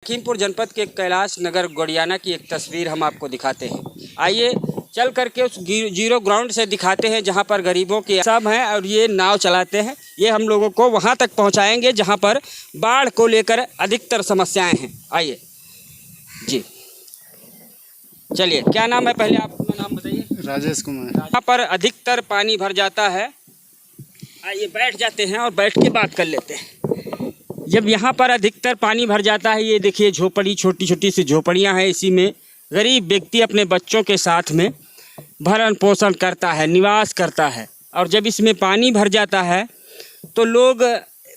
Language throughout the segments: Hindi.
लखीमपुर जनपद के कैलाश नगर गोड़ियाना की एक तस्वीर हम आपको दिखाते हैं। आइए चल करके उस जीरो ग्राउंड से दिखाते हैं जहां पर गरीबों के सब हैं और ये नाव चलाते हैं। ये हम लोगों को वहां तक पहुंचाएंगे जहां पर बाढ़ को लेकर अधिकतर समस्याएं हैं। आइए जी, चलिए, क्या नाम है? पहले आप अपना नाम बताइए। राजेश कुमार। यहाँ पर अधिकतर पानी भर जाता है। आइए बैठ जाते हैं और बैठ के बात कर लेते हैं। जब यहाँ पर अधिकतर पानी भर जाता है, ये देखिए झोपड़ी, छोटी छोटी सी झोपड़ियाँ हैं, इसी में गरीब व्यक्ति अपने बच्चों के साथ में भरण पोषण करता है, निवास करता है। और जब इसमें पानी भर जाता है तो लोग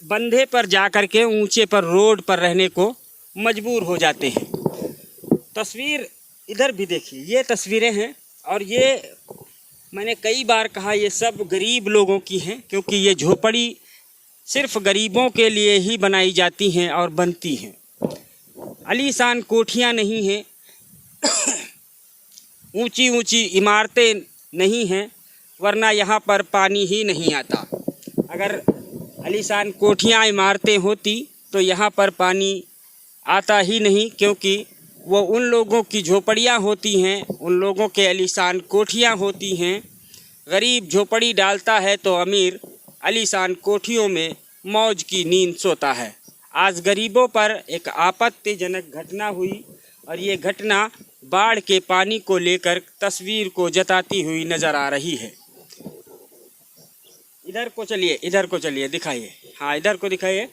बंधे पर जा कर के ऊंचे पर रोड पर रहने को मजबूर हो जाते हैं। तस्वीर इधर भी देखिए, ये तस्वीरें हैं और ये मैंने कई बार कहा, ये सब गरीब लोगों की हैं, क्योंकि ये झोपड़ी सिर्फ गरीबों के लिए ही बनाई जाती हैं और बनती हैं। आलीशान कोठियाँ नहीं हैं, ऊंची ऊंची इमारतें नहीं हैं, वरना यहाँ पर पानी ही नहीं आता। अगर आलीशान कोठियाँ इमारतें होती तो यहाँ पर पानी आता ही नहीं, क्योंकि वो उन लोगों की झोपड़ियाँ होती हैं, उन लोगों के आलीशान कोठियाँ होती हैं। गरीब झोपड़ी डालता है तो अमीर आलीशान कोठियों में मौज की नींद सोता है। आज गरीबों पर एक आपत्तिजनक घटना हुई और ये घटना बाढ़ के पानी को लेकर तस्वीर को जताती हुई नज़र आ रही है। इधर को चलिए, दिखाइए। हाँ, इधर को दिखाइए।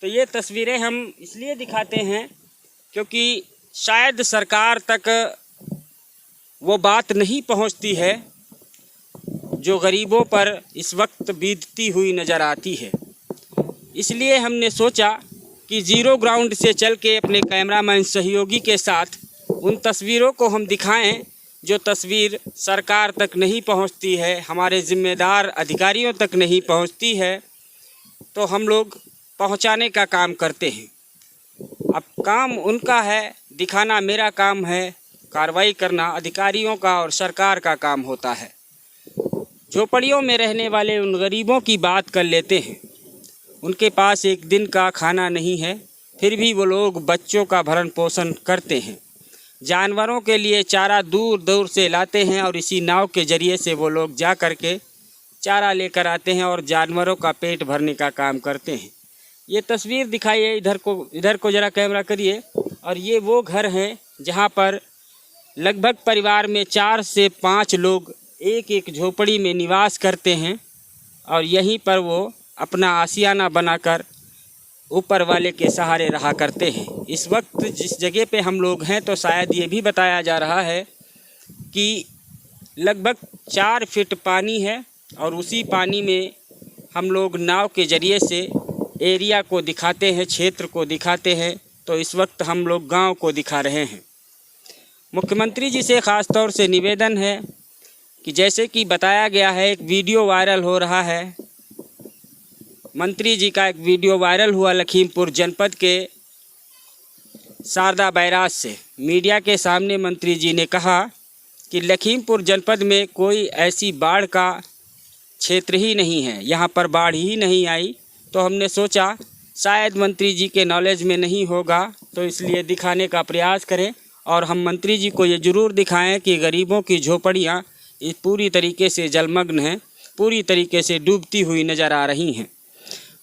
तो ये तस्वीरें हम इसलिए दिखाते हैं क्योंकि शायद सरकार तक वो बात नहीं पहुंचती है जो गरीबों पर इस वक्त बीतती हुई नज़र आती है। इसलिए हमने सोचा कि जीरो ग्राउंड से चल के अपने कैमरामैन सहयोगी के साथ उन तस्वीरों को हम दिखाएं जो तस्वीर सरकार तक नहीं पहुंचती है, हमारे ज़िम्मेदार अधिकारियों तक नहीं पहुंचती है, तो हम लोग पहुंचाने का काम करते हैं। अब काम उनका है, दिखाना मेरा काम है, कार्रवाई करना अधिकारियों का और सरकार का काम होता है। झोपड़ियों में रहने वाले उन गरीबों की बात कर लेते हैं। उनके पास एक दिन का खाना नहीं है, फिर भी वो लोग बच्चों का भरण पोषण करते हैं। जानवरों के लिए चारा दूर दूर से लाते हैं और इसी नाव के ज़रिए से वो लोग जा कर के चारा लेकर आते हैं और जानवरों का पेट भरने का काम करते हैं। ये तस्वीर दिखाइए, इधर को ज़रा कैमरा करिए। और ये वो घर हैं जहाँ पर लगभग परिवार में 4 से 5 लोग एक एक झोपड़ी में निवास करते हैं और यहीं पर वो अपना आशियाना बनाकर ऊपर वाले के सहारे रहा करते हैं। इस वक्त जिस जगह पे हम लोग हैं तो शायद ये भी बताया जा रहा है कि लगभग 4 फीट पानी है और उसी पानी में हम लोग नाव के ज़रिए से एरिया को दिखाते हैं, क्षेत्र को दिखाते हैं। तो इस वक्त हम लोग गांव को दिखा रहे हैं। मुख्यमंत्री जी से ख़ास तौर से निवेदन है कि जैसे कि बताया गया है, एक वीडियो वायरल हो रहा है, मंत्री जी का एक वीडियो वायरल हुआ लखीमपुर जनपद के शारदा बैराज से। मीडिया के सामने मंत्री जी ने कहा कि लखीमपुर जनपद में कोई ऐसी बाढ़ का क्षेत्र ही नहीं है, यहाँ पर बाढ़ ही नहीं आई। तो हमने सोचा शायद मंत्री जी के नॉलेज में नहीं होगा, तो इसलिए दिखाने का प्रयास करें और हम मंत्री जी को ये ज़रूर दिखाएं कि गरीबों की झोपड़ियाँ इस पूरी तरीके से जलमग्न हैं, पूरी तरीके से डूबती हुई नज़र आ रही हैं।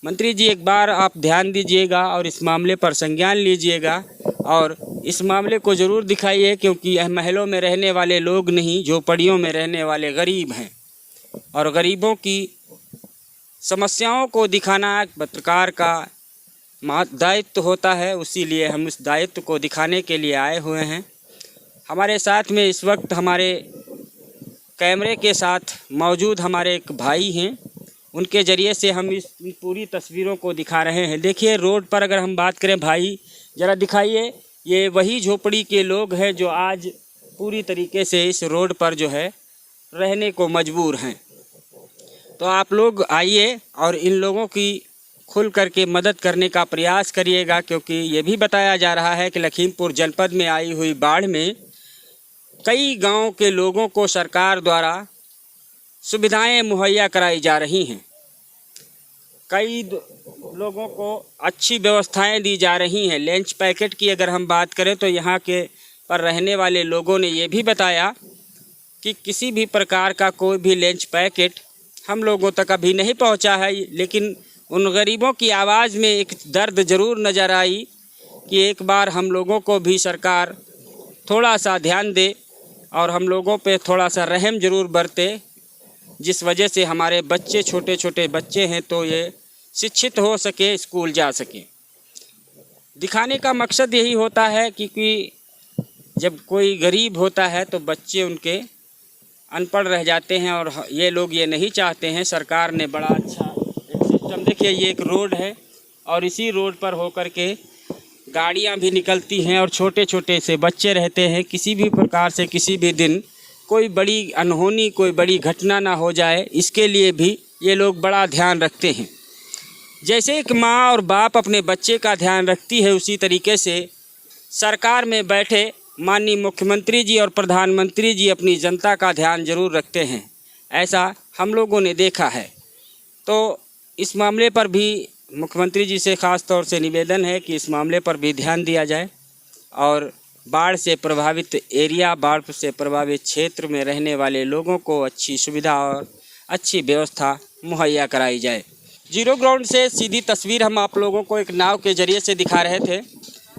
मंत्री जी, एक बार आप ध्यान दीजिएगा और इस मामले पर संज्ञान लीजिएगा और इस मामले को ज़रूर दिखाइए, क्योंकि यह महलों में रहने वाले लोग नहीं, झोपड़ियों में रहने वाले गरीब हैं और गरीबों की समस्याओं को दिखाना पत्रकार का दायित्व होता है। उसीलिए हम इस दायित्व को दिखाने के लिए आए हुए हैं। हमारे साथ में इस वक्त हमारे कैमरे के साथ मौजूद हमारे एक भाई हैं, उनके ज़रिए से हम इस पूरी तस्वीरों को दिखा रहे हैं। देखिए, रोड पर अगर हम बात करें, भाई ज़रा दिखाइए, ये वही झोपड़ी के लोग हैं जो आज पूरी तरीके से इस रोड पर जो है रहने को मजबूर हैं। तो आप लोग आइए और इन लोगों की खुल करके मदद करने का प्रयास करिएगा, क्योंकि ये भी बताया जा रहा है कि लखीमपुर जनपद में आई हुई बाढ़ में कई गांव के लोगों को सरकार द्वारा सुविधाएं मुहैया कराई जा रही हैं। कई लोगों को अच्छी व्यवस्थाएं दी जा रही हैं। लंच पैकेट की अगर हम बात करें तो यहाँ के पर रहने वाले लोगों ने ये भी बताया कि किसी भी प्रकार का कोई भी लंच पैकेट हम लोगों तक अभी नहीं पहुँचा है, लेकिन उन गरीबों की आवाज़ में एक दर्द ज़रूर नज़र आई कि एक बार हम लोगों को भी सरकार थोड़ा सा ध्यान दे और हम लोगों पे थोड़ा सा रहम ज़रूर बरते, जिस वजह से हमारे बच्चे छोटे छोटे बच्चे हैं तो ये शिक्षित हो सके, स्कूल जा सके। दिखाने का मकसद यही होता है क्योंकि जब कोई गरीब होता है तो बच्चे उनके अनपढ़ रह जाते हैं और ये लोग ये नहीं चाहते हैं। सरकार ने बड़ा अच्छा एक सिस्टम, देखिए ये एक रोड है और इसी रोड पर होकर के गाड़ियां भी निकलती हैं और छोटे छोटे से बच्चे रहते हैं। किसी भी प्रकार से किसी भी दिन कोई बड़ी अनहोनी, कोई बड़ी घटना ना हो जाए, इसके लिए भी ये लोग बड़ा ध्यान रखते हैं। जैसे एक माँ और बाप अपने बच्चे का ध्यान रखती है, उसी तरीके से सरकार में बैठे माननीय मुख्यमंत्री जी और प्रधानमंत्री जी अपनी जनता का ध्यान जरूर रखते हैं, ऐसा हम लोगों ने देखा है। तो इस मामले पर भी मुख्यमंत्री जी से ख़ास तौर से निवेदन है कि इस मामले पर भी ध्यान दिया जाए और बाढ़ से प्रभावित एरिया, बाढ़ से प्रभावित क्षेत्र में रहने वाले लोगों को अच्छी सुविधा और अच्छी व्यवस्था मुहैया कराई जाए। जीरो ग्राउंड से सीधी तस्वीर हम आप लोगों को एक नाव के ज़रिए से दिखा रहे थे,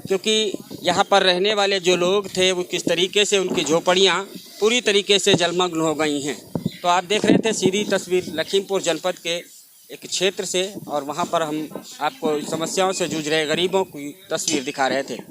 क्योंकि यहाँ पर रहने वाले जो लोग थे वो किस तरीके से उनकी झोपड़ियाँ पूरी तरीके से जलमग्न हो गई हैं। तो आप देख रहे थे सीधी तस्वीर लखीमपुर जनपद के एक क्षेत्र से, और वहाँ पर हम आपको समस्याओं से जूझ रहे गरीबों की तस्वीर दिखा रहे थे।